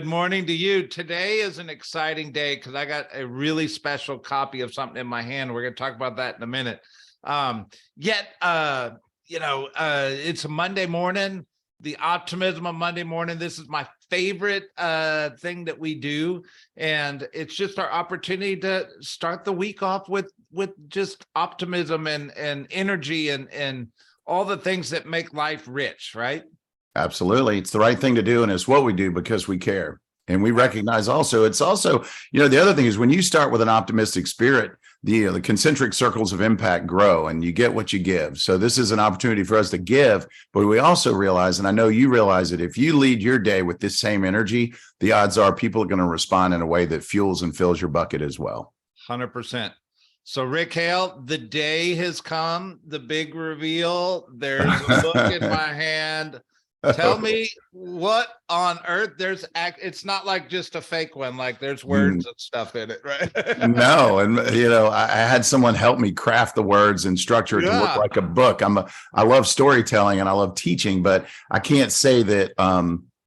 morning to you. Today is an exciting day because I got a really special copy of something in my hand. We're going to talk about that in a minute. It's a Monday morning, the optimism of Monday morning. This is my favorite thing that we do. And it's just our opportunity to start the week off with just optimism and energy and all the things that make life rich, right? Absolutely. It's the right thing to do. And it's what we do because we care. And we recognize also, it's also, the other thing is when you start with an optimistic spirit, the concentric circles of impact grow and you get what you give. So this is an opportunity for us to give, but we also realize, and I know you realize it, if you lead your day with this same energy, the odds are people are going to respond in a way that fuels and fills your bucket as well. 100%. So Rick Hale, the day has come, the big reveal. There's a book in my hand. Tell me what on earth it's not like just a fake one, like there's words and stuff in it, right? No. And, I had someone help me craft the words and structure it to look like a book. I love storytelling and I love teaching, but I can't say that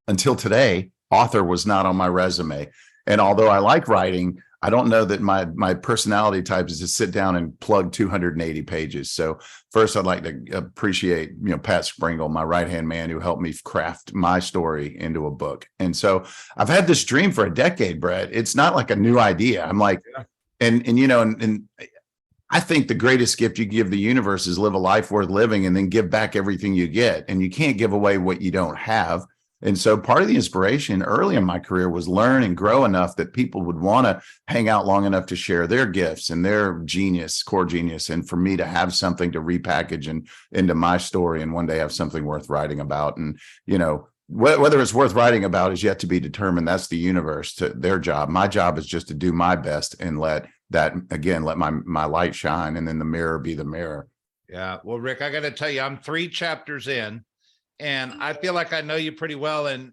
until today, author was not on my resume. And although I like writing, I don't know that my personality type is to sit down and plug 280 pages. So first, I'd like to appreciate, Pat Springle, my right-hand man who helped me craft my story into a book. And so I've had this dream for a decade, Brett. It's not like a new idea. I'm like, and I think the greatest gift you give the universe is live a life worth living and then give back everything you get. And you can't give away what you don't have. And so part of the inspiration early in my career was learn and grow enough that people would want to hang out long enough to share their gifts and their genius, core genius. And for me to have something to repackage and into my story and one day have something worth writing about. And, whether it's worth writing about is yet to be determined. That's the universe, to their job. My job is just to do my best and let my light shine and then the mirror be the mirror. Yeah. Well, Rick, I got to tell you, I'm 3 chapters in. And I feel like I know you pretty well, and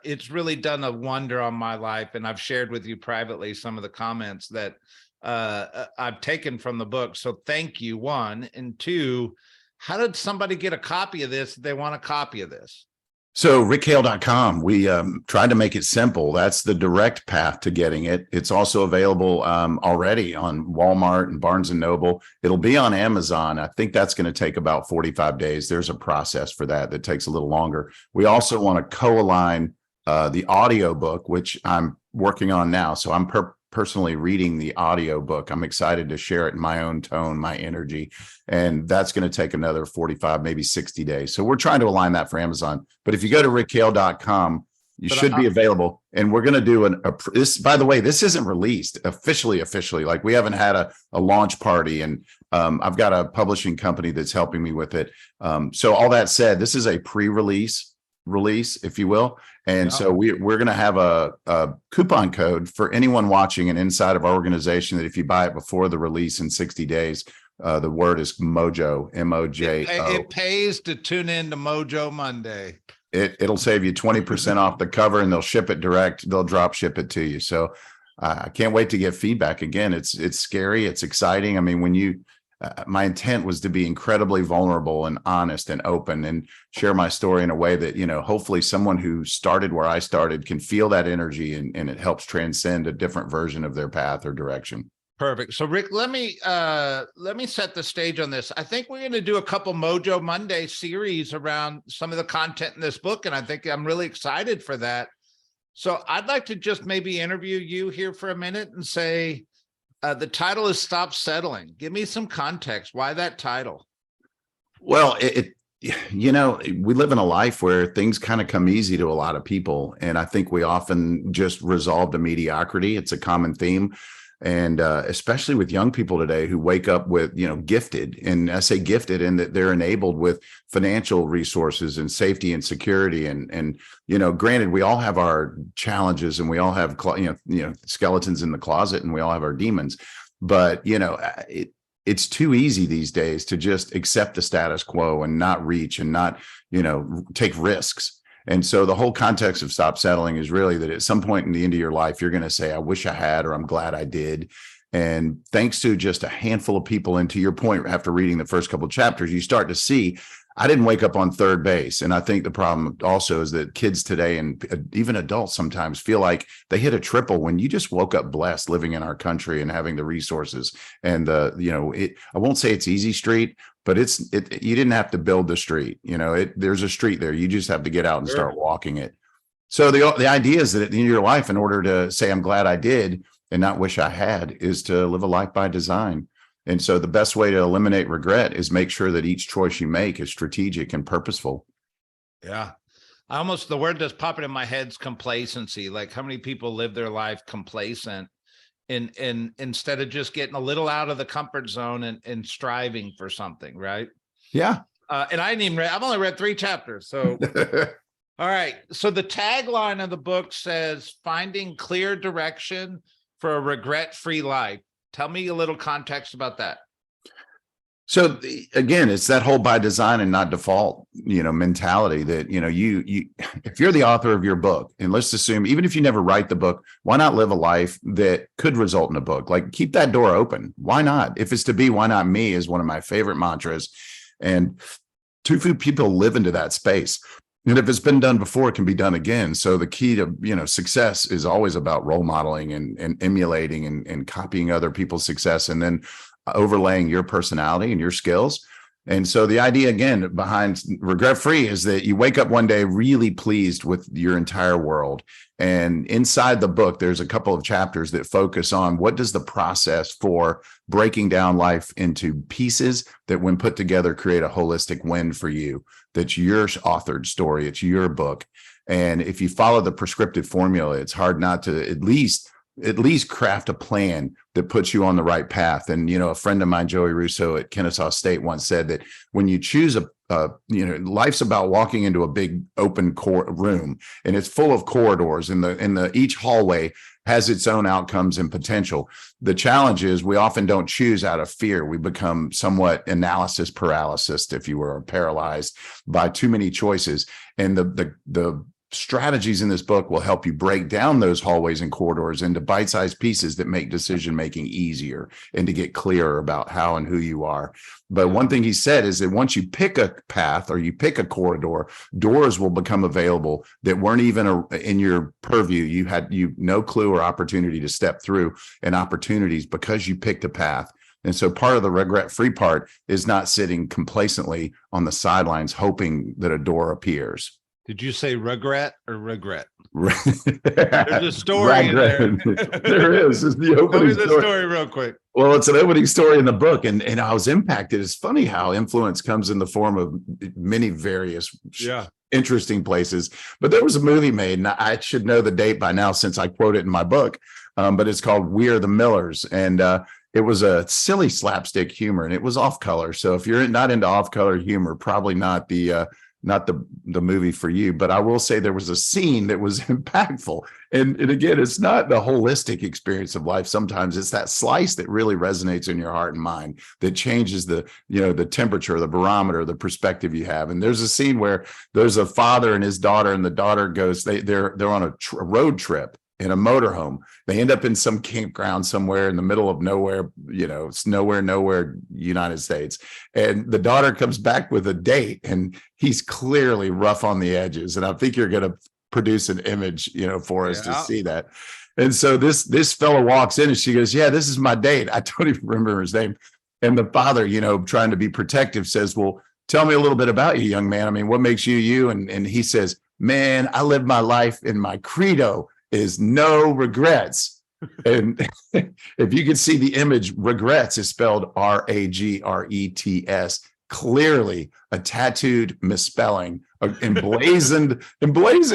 it's really done a wonder on my life. And I've shared with you privately some of the comments that I've taken from the book. So thank you, 1. And 2, how did somebody get a copy of this if they want a copy of this? So rickhale.com, we tried to make it simple. That's the direct path to getting it. It's also available already on Walmart and Barnes and Noble. It'll be on Amazon. I think that's going to take about 45 days. There's a process for that takes a little longer. We also want to co-align the audio book, which I'm working on now. So I'm personally reading the audio book. I'm excited to share it in my own tone, my energy, and that's going to take another 45, maybe 60 days. So we're trying to align that for Amazon. But if you go to rickhale.com, you should be available. And we're going to do this, by the way, this isn't released officially. Like we haven't had a launch party, and I've got a publishing company that's helping me with it. So all that said, this is a pre-release, if you will. And so we're going to have a coupon code for anyone watching and inside of our organization that if you buy it before the release in 60 days, the word is Mojo, M-O-J-O. It pays to tune in to Mojo Monday. It'll save you 20% off the cover, and they'll ship it direct. They'll drop ship it to you. So I can't wait to get feedback. Again, it's scary. It's exciting. I mean, my intent was to be incredibly vulnerable and honest and open and share my story in a way that, hopefully someone who started where I started can feel that energy and it helps transcend a different version of their path or direction. Perfect. So Rick, let me set the stage on this. I think we're going to do a couple Mojo Monday series around some of the content in this book. And I think I'm really excited for that. So I'd like to just maybe interview you here for a minute and say, the title is Stop Settling. Give me some context. Why that title? Well, we live in a life where things kind of come easy to a lot of people. And I think we often just resolve to mediocrity. It's a common theme. And especially with young people today who wake up with, gifted, and I say gifted in that they're enabled with financial resources and safety and security. And granted, we all have our challenges and we all have, skeletons in the closet and we all have our demons. But, it's too easy these days to just accept the status quo and not reach and not, take risks. And so the whole context of Stop Settling is really that at some point in the end of your life, you're going to say, I wish I had, or I'm glad I did. And thanks to just a handful of people, and to your point, after reading the first couple of chapters, you start to see I didn't wake up on third base. And I think the problem also is that kids today and even adults sometimes feel like they hit a triple when you just woke up blessed living in our country and having the resources. And I won't say it's easy street, but you didn't have to build the street. There's a street there. You just have to get out and start walking it. So the idea is that at the end of your life, in order to say, I'm glad I did and not wish I had, is to live a life by design. And so the best way to eliminate regret is make sure that each choice you make is strategic and purposeful. Yeah. The word that's popping in my head is complacency. Like, how many people live their life complacent in instead of just getting a little out of the comfort zone and striving for something, right? Yeah. And I've only read 3 chapters. So, all right. So the tagline of the book says, finding clear direction for a regret-free life. Tell me a little context about that. So again, it's that whole by design and not default, mentality that, you if you're the author of your book, and let's assume, even if you never write the book, why not live a life that could result in a book? Like, keep that door open. Why not? If it's to be, why not me, is one of my favorite mantras. And too few people live into that space. And if it's been done before, it can be done again. So the key to, success is always about role modeling and emulating and copying other people's success, and then overlaying your personality and your skills. And so the idea, again, behind regret-free is that you wake up one day really pleased with your entire world. And inside the book, there's a couple of chapters that focus on what does the process for breaking down life into pieces that, when put together, create a holistic win for you. That's your authored story. It's your book. And if you follow the prescriptive formula, it's hard not to at least craft a plan that puts you on the right path. And, a friend of mine, Joey Russo at Kennesaw State, once said that when you choose life's about walking into a big open room, and it's full of corridors, and each hallway has its own outcomes and potential. The challenge is we often don't choose out of fear. We become somewhat analysis paralysis, if you were, paralyzed by too many choices. And the strategies in this book will help you break down those hallways and corridors into bite-sized pieces that make decision-making easier and to get clearer about how and who you are. But one thing he said is that once you pick a path or you pick a corridor, doors will become available that weren't even in your purview. You had no clue or opportunity to step through, and opportunities because you picked a path. And so part of the regret-free part is not sitting complacently on the sidelines hoping that a door appears. Did you say regret or regret? There's a story in there. There is. It's the opening Tell me the story real quick. Well, it's an opening story in the book, and I was impacted. It's funny how influence comes in the form of many various interesting places. But there was a movie made, and I should know the date by now since I quote it in my book, but it's called We Are the Millers. And it was a silly slapstick humor, and it was off color. So if you're not into off color humor, probably not the movie for you. But I will say there was a scene that was impactful. And again, it's not the holistic experience of life. Sometimes it's that slice that really resonates in your heart and mind that changes the temperature, the barometer, the perspective you have. And there's a scene where there's a father and his daughter, and the daughter goes, they're on a road trip in a motorhome. They end up in some campground somewhere in the middle of nowhere, it's nowhere, United States. And the daughter comes back with a date, and he's clearly rough on the edges. And I think you're going to produce an image, for us to see that. And so this fellow walks in, and she goes, "Yeah, this is my date." I don't even remember his name. And the father, trying to be protective, says, "Well, tell me a little bit about you, young man. I mean, what makes you you?" And he says, "Man, I live my life, and my credo is no regrets." And if you can see the image, regrets is spelled RAGRETS, clearly a tattooed misspelling, emblazoned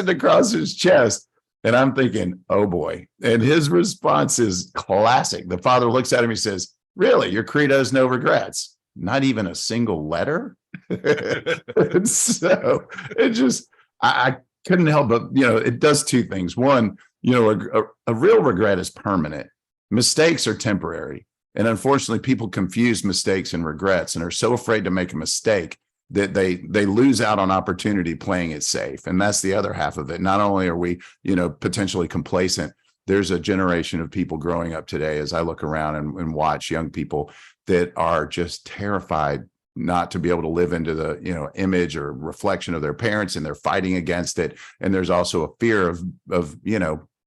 across his chest. And I'm thinking, oh boy. And his response is classic. The father looks at him, he says, "Really, your credo is no regrets? Not even a single letter?" And so it just, I couldn't help but, it does two things. One, a real regret is permanent. Mistakes are temporary. And unfortunately, people confuse mistakes and regrets and are so afraid to make a mistake that they lose out on opportunity playing it safe. And that's the other half of it. Not only are we, potentially complacent, there's a generation of people growing up today, as I look around and watch young people, that are just terrified not to be able to live into the, image or reflection of their parents, and they're fighting against it. And there's also a fear of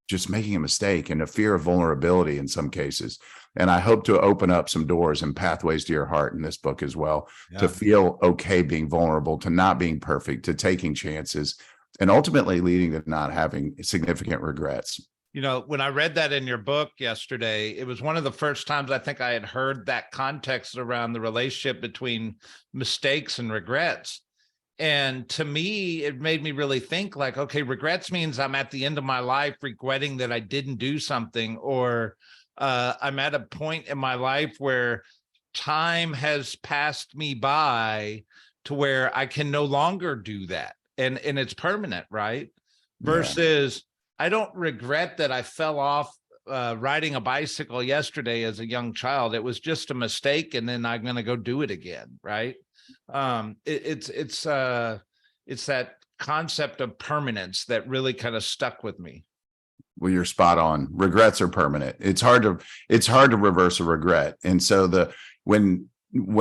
just making a mistake, and a fear of vulnerability in some cases. And I hope to open up some doors and pathways to your heart in this book as well, to feel okay being vulnerable, to not being perfect, to taking chances, and ultimately leading to not having significant regrets. When I read that in your book yesterday, it was one of the first times I think I had heard that context around the relationship between mistakes and regrets. And to me, it made me really think like, okay, regrets means I'm at the end of my life regretting that I didn't do something, or I'm at a point in my life where time has passed me by to where I can no longer do that. And it's permanent, right? Versus I don't regret that I fell off riding a bicycle yesterday as a young child. It was just a mistake, and then I'm going to go do it again, right? It's that concept of permanence that really kind of stuck with me. Well, you're spot on. Regrets are permanent. It's hard to reverse a regret. And so when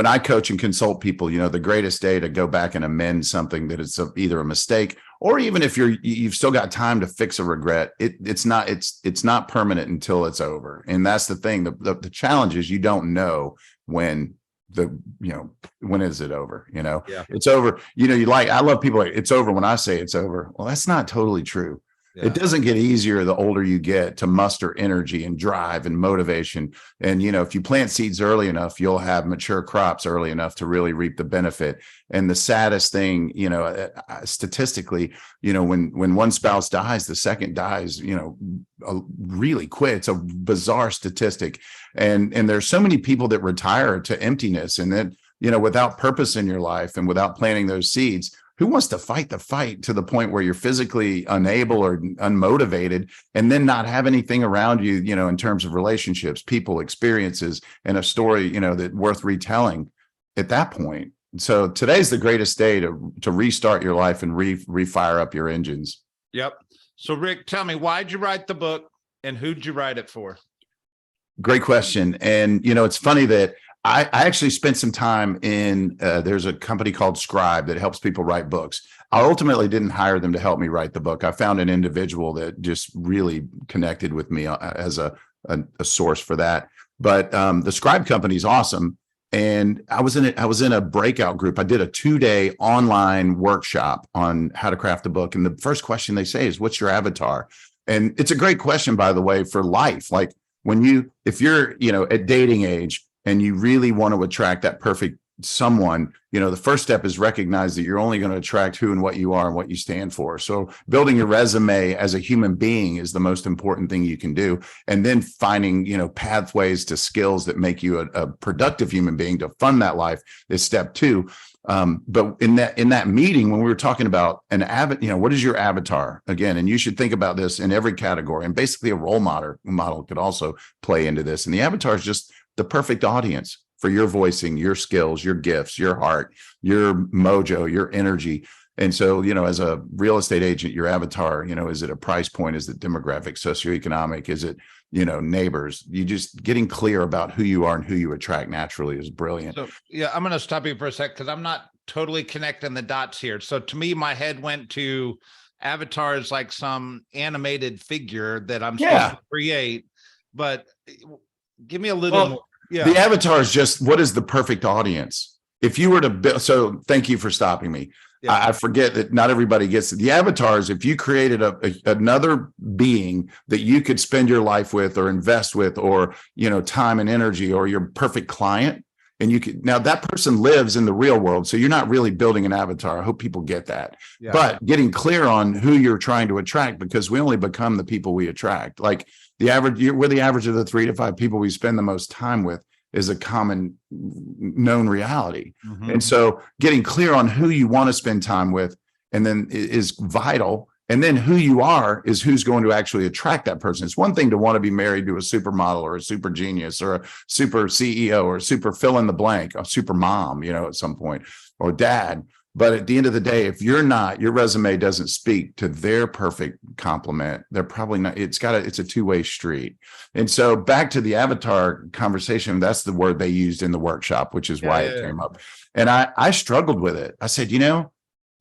I coach and consult people, the greatest day to go back and amend something that is either a mistake, or even if you've still got time to fix a regret, it's not permanent until it's over. And that's the thing. The challenge is you don't know when when is it over? It's over. I love people like, it's over when I say it's over. Well, that's not totally true. Yeah. It doesn't get easier the older you get to muster energy and drive and motivation. And, if you plant seeds early enough, you'll have mature crops early enough to really reap the benefit. And the saddest thing, statistically, when one spouse dies, the second dies, really quick. It's a bizarre statistic. And there's so many people that retire to emptiness, and then, without purpose in your life and without planting those seeds. Who wants to fight the fight to the point where you're physically unable or unmotivated, and then not have anything around you, in terms of relationships, people, experiences, and a story, that worth retelling at that point? So today's the greatest day to restart your life and refire up your engines. Yep. So Rick, tell me, why'd you write the book, and who'd you write it for? Great question. And, it's funny that I actually spent some time in, there's a company called Scribe that helps people write books. I ultimately didn't hire them to help me write the book. I found an individual that just really connected with me as a source for that. But the Scribe company is awesome. And I was in a breakout group. I did a 2-day online workshop on how to craft a book. And the first question they say is, what's your avatar? And it's a great question, by the way, for life. Like if you're, at dating age, and you really want to attract that perfect someone, the first step is recognize that you're only going to attract who and what you are and what you stand for. So building your resume as a human being is the most important thing you can do. And then finding, pathways to skills that make you a productive human being to fund that life is step 2. But in that meeting, when we were talking about what is your avatar again? And you should think about this in every category. And basically a role model could also play into this. And the avatar is just the perfect audience for your voicing, your skills, your gifts, your heart, your mojo, your energy. And so, as a real estate agent, your avatar, is it a price point? Is it demographic, socioeconomic? Is it, neighbors? You just getting clear about who you are and who you attract naturally is brilliant. So, I'm going to stop you for a sec because I'm not totally connecting the dots here. So to me, my head went to avatar is like some animated figure that I'm supposed to create, but give me a little more. Yeah. The avatar is just, what is the perfect audience? If you were to build, so thank you for stopping me. Yeah. I forget that not everybody gets it. The avatars, if you created another being that you could spend your life with or invest with, or, time and energy, or your perfect client, and now that person lives in the real world. So you're not really building an avatar. I hope people get that. Yeah. But getting clear on who you're trying to attract, because we only become the people we attract. Like we're the average of the 3 to 5 people we spend the most time with is a common known reality. Mm-hmm. And so getting clear on who you want to spend time with, and then is vital. And then who you are is who's going to actually attract that person. It's one thing to want to be married to a supermodel or a super genius or a super CEO or a super fill in the blank, a super mom, at some point, or dad. But at the end of the day, if you're not, your resume doesn't speak to their perfect complement, they're probably not, it's a two-way street. And so back to the avatar conversation, that's the word they used in the workshop, which is why it came up. And I struggled with it. I said,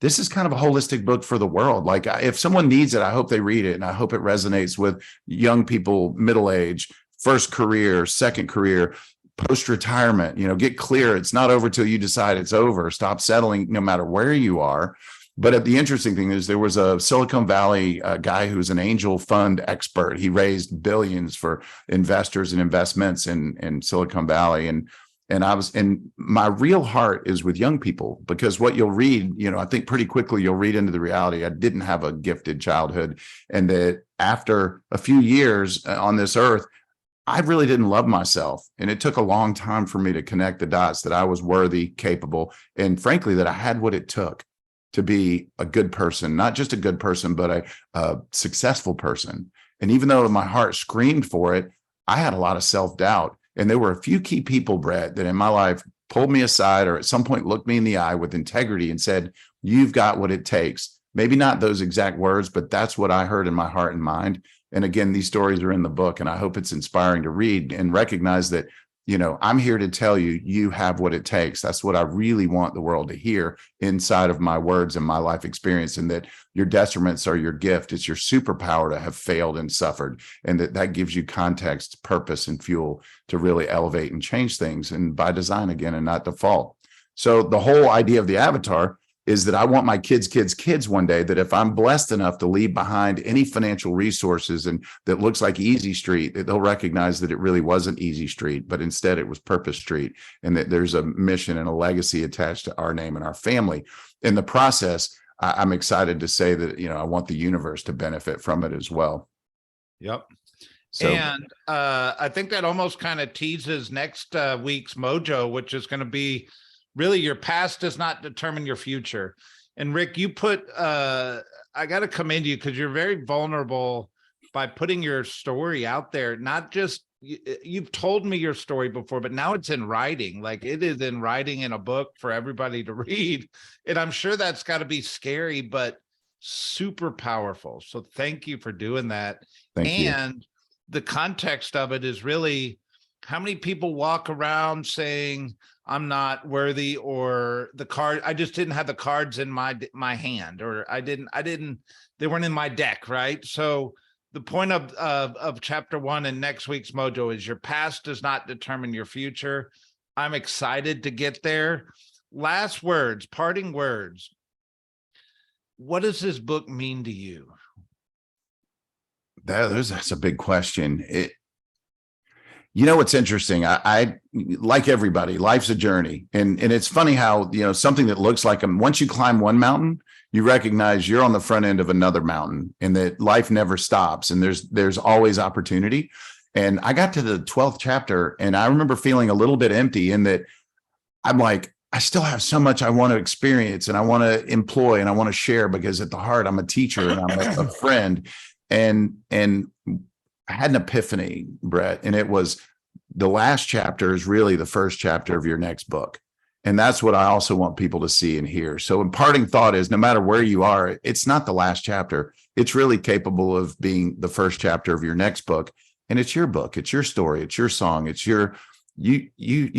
this is kind of a holistic book for the world. Like if someone needs it, I hope they read it. And I hope it resonates with young people, middle age, first career, second career, post-retirement. Get clear. It's not over till you decide it's over. Stop settling no matter where you are. But the interesting thing is there was a Silicon Valley guy who's an angel fund expert. He raised billions for investors and investments in Silicon Valley. And my real heart is with young people, because what you'll read, I think pretty quickly you'll read into the reality. I didn't have a gifted childhood, and that after a few years on this earth, I really didn't love myself. And it took a long time for me to connect the dots that I was worthy, capable, and frankly, that I had what it took to be a good person, not just a good person, but a successful person. And even though my heart screamed for it, I had a lot of self-doubt. And there were a few key people, Brett, that in my life pulled me aside or at some point looked me in the eye with integrity and said, you've got what it takes. Maybe not those exact words, but that's what I heard in my heart and mind. And again, these stories are in the book, and I hope it's inspiring to read and recognize that, I'm here to tell you, you have what it takes. That's what I really want the world to hear inside of my words and my life experience, and that your detriments are your gift. It's your superpower to have failed and suffered, and that gives you context, purpose, and fuel to really elevate and change things, and by design again, and not default. So the whole idea of the avatar is that I want my kids one day, that if I'm blessed enough to leave behind any financial resources and that looks like easy street, that they'll recognize that it really wasn't easy street, but instead it was purpose street, and that there's a mission and a legacy attached to our name and our family. In the process, I'm excited to say that, I want the universe to benefit from it as well. Yep. So, and I think that almost kind of teases next week's Mojo, which is going to be really, your past does not determine your future. And Rick, you put, I got to commend you, because you're very vulnerable by putting your story out there. Not just, you've told me your story before, but now it's in writing. Like, it is in writing in a book for everybody to read. And I'm sure that's got to be scary, but super powerful. So thank you for doing that. thank you. And the context of it is really, how many people walk around saying, I'm not worthy, or the card, I just didn't have the cards in my hand, or they weren't in my deck, right? So the point of chapter 1 in next week's Mojo is your past does not determine your future. I'm excited to get there. Last words, parting words. What does this book mean to you? That's a big question. What's interesting? I like everybody, life's a journey. And it's funny how, something that looks like once you climb one mountain, you recognize you're on the front end of another mountain, and that life never stops. And there's always opportunity. And I got to the 12th chapter, and I remember feeling a little bit empty, in that I'm like, I still have so much I want to experience, and I want to employ, and I want to share, because at the heart, I'm a teacher and I'm a friend. And I had an epiphany, Brett, and it was, the last chapter is really the first chapter of your next book. And that's what I also want people to see and hear. So imparting thought is, no matter where you are, it's not the last chapter. It's really capable of being the first chapter of your next book. And it's your book. It's your story. It's your song. It's you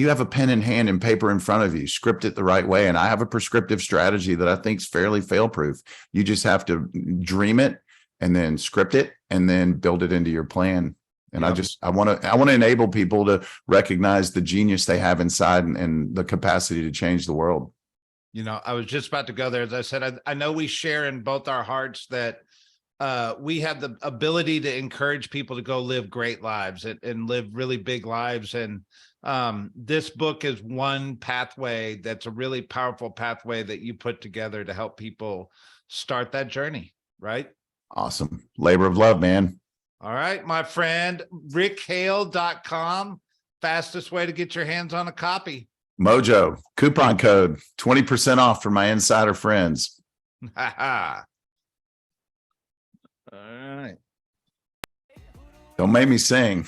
have a pen in hand and paper in front of you. Script it the right way. And I have a prescriptive strategy that I think is fairly fail-proof. You just have to dream it, and then script it, and then build it into your plan. And yep. I want to enable people to recognize the genius they have inside, and the capacity to change the world. I was just about to go there. As I said, I know we share in both our hearts that we have the ability to encourage people to go live great lives and live really big lives. And this book is one pathway that's a really powerful pathway that you put together to help people start that journey, right? Awesome. Labor of love, man. All right, my friend, rickhale.com. Fastest way to get your hands on a copy. Mojo, coupon code, 20% off for my insider friends. All right. Don't make me sing.